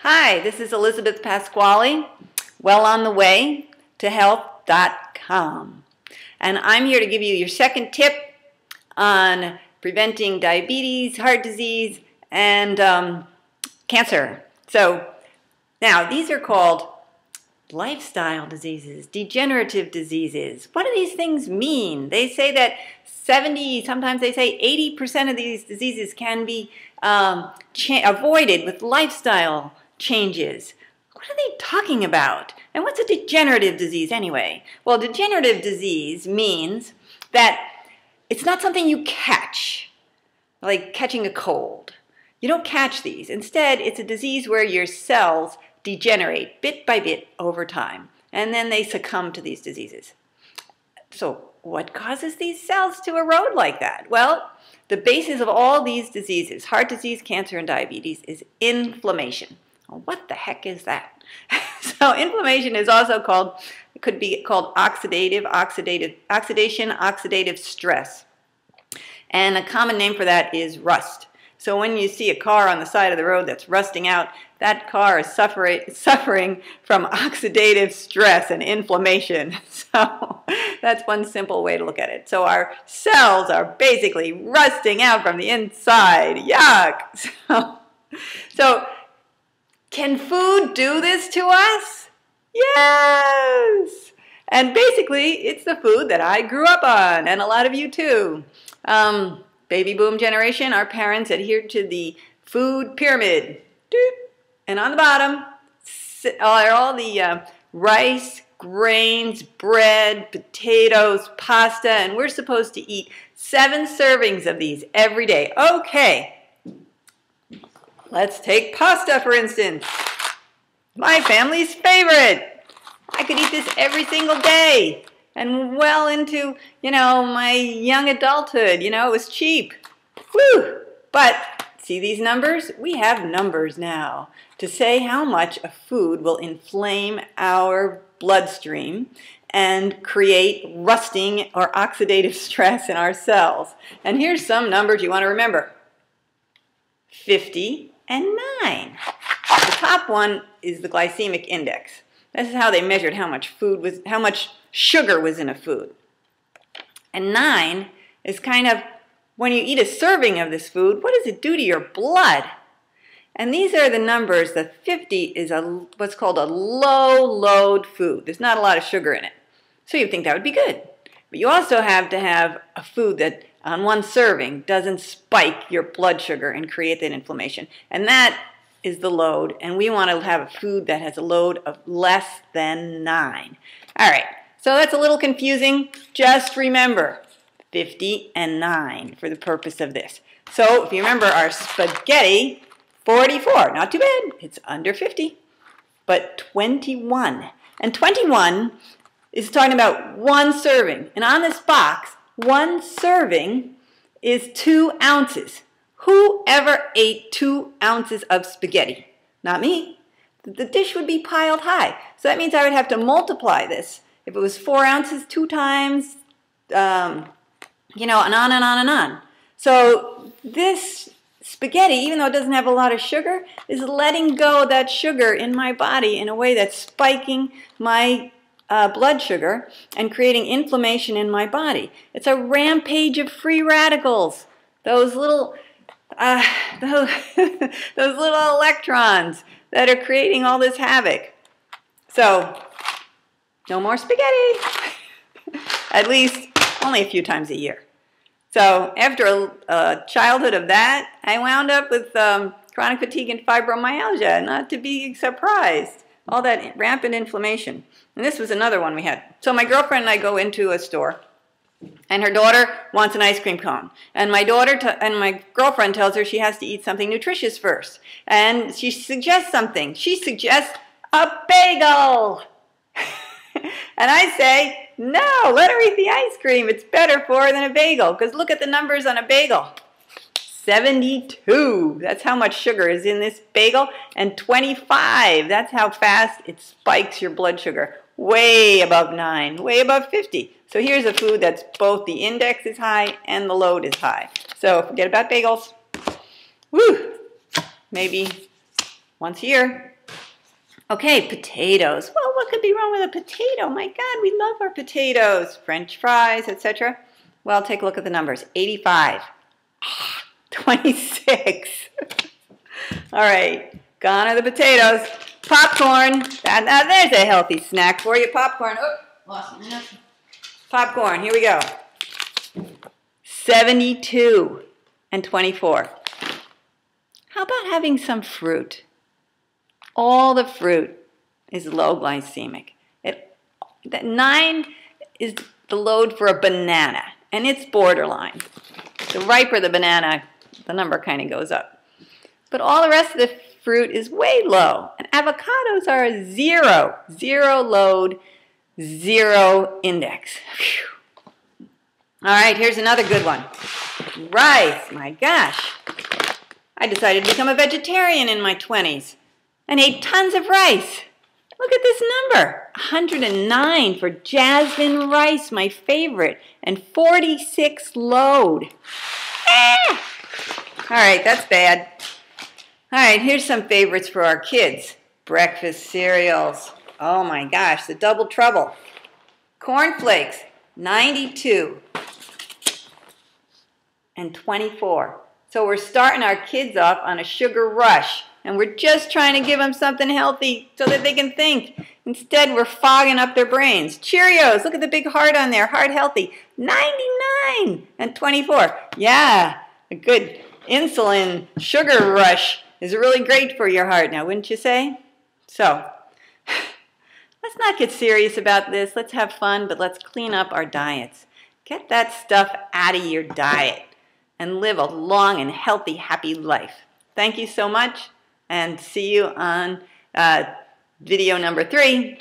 Hi, this is Elizabeth Pasquale, well on the way to health.com. And I'm here to give you your second tip on preventing diabetes, heart disease, and cancer. So now these are called lifestyle diseases, degenerative diseases. What do these things mean? They say that 70, sometimes they say 80% of these diseases can be avoided with lifestyle changes. What are they talking about? And what's a degenerative disease anyway? Well, degenerative disease means that it's not something you catch, like catching a cold. You don't catch these. Instead, it's a disease where your cells degenerate bit by bit over time, and then they succumb to these diseases. So what causes these cells to erode like that? Well, the basis of all these diseases, heart disease, cancer, and diabetes, is inflammation. Well, what the heck is that? So inflammation is also called, it could be called oxidation, oxidative stress. And a common name for that is rust. So when you see a car on the side of the road that's rusting out, that car is suffering from oxidative stress and inflammation. So that's one simple way to look at it. So our cells are basically rusting out from the inside. Yuck! So can food do this to us? Yes! And basically, it's the food that I grew up on, and a lot of you too. Baby boom generation, our parents adhered to the food pyramid. And on the bottom are all the rice, grains, bread, potatoes, pasta, and we're supposed to eat 7 servings of these every day. Okay, let's take pasta for instance. My family's favorite. I could eat this every single day. And well into, my young adulthood, it was cheap. Whew! But see these numbers? We have numbers now to say how much a food will inflame our bloodstream and create rusting or oxidative stress in our cells. And here's some numbers you want to remember. 50 and 9. The top one is the glycemic index. This is how they measured how much sugar was in a food. And 9 is kind of when you eat a serving of this food, what does it do to your blood? And these are the numbers. The 50 is what's called a low load food. There's not a lot of sugar in it. So you'd think that would be good. But you also have to have a food that on one serving doesn't spike your blood sugar and create that inflammation. And that is the load. And we want to have a food that has a load of less than 9. All right. So that's a little confusing. Just remember 50 and 9 for the purpose of this. So if you remember our spaghetti, 44. Not too bad. It's under 50. But 21. And 21 is talking about one serving. And on this box, one serving is 2 ounces. Who ever ate 2 ounces of spaghetti? Not me. The dish would be piled high. So that means I would have to multiply this. If it was 4 ounces, 2 times, and on and on and on. So this spaghetti, even though it doesn't have a lot of sugar, is letting go of that sugar in my body in a way that's spiking my blood sugar and creating inflammation in my body. It's a rampage of free radicals. Those little those little electrons that are creating all this havoc. So no more spaghetti. At least only a few times a year. So after a childhood of that, I wound up with chronic fatigue and fibromyalgia, not to be surprised. All that rampant inflammation. And this was another one we had. So my girlfriend and I go into a store, and her daughter wants an ice cream cone. And my girlfriend tells her she has to eat something nutritious first. And she suggests something. She suggests a bagel. And I say, no, let her eat the ice cream. It's better for her than a bagel. Because look at the numbers on a bagel. 72. That's how much sugar is in this bagel. And 25. That's how fast it spikes your blood sugar. Way above 9. Way above 50. So here's a food that's both the index is high and the load is high. So forget about bagels. Woo! Maybe once a year. Okay, potatoes. Well, what could be wrong with a potato? My God, we love our potatoes. French fries, etc. Well, take a look at the numbers. 85. 26. All right, gone are the potatoes. Popcorn. Now there's a healthy snack for you. Popcorn. Oh, lost it. Popcorn. Here we go. 72 and 24. How about having some fruit? All the fruit is low glycemic. 9 is the load for a banana, and it's borderline. The riper the banana, the number kind of goes up. But all the rest of the fruit is way low. And avocados are a 0. 0 load, 0 index. Whew. All right, here's another good one. Rice. My gosh. I decided to become a vegetarian in my 20s and ate tons of rice. Look at this number. 109 for jasmine rice, my favorite, and 46 load. Ah! All right, that's bad. All right, here's some favorites for our kids. Breakfast cereals. Oh my gosh, the double trouble. Cornflakes, 92 and 24. So we're starting our kids off on a sugar rush, and we're just trying to give them something healthy so that they can think. Instead, we're fogging up their brains. Cheerios, look at the big heart on there, heart healthy. 99 and 24. Yeah, a good insulin sugar rush is really great for your heart now, wouldn't you say? So, let's not get serious about this. Let's have fun, but let's clean up our diets. Get that stuff out of your diet and live a long and healthy, happy life. Thank you so much, and see you on video number 3.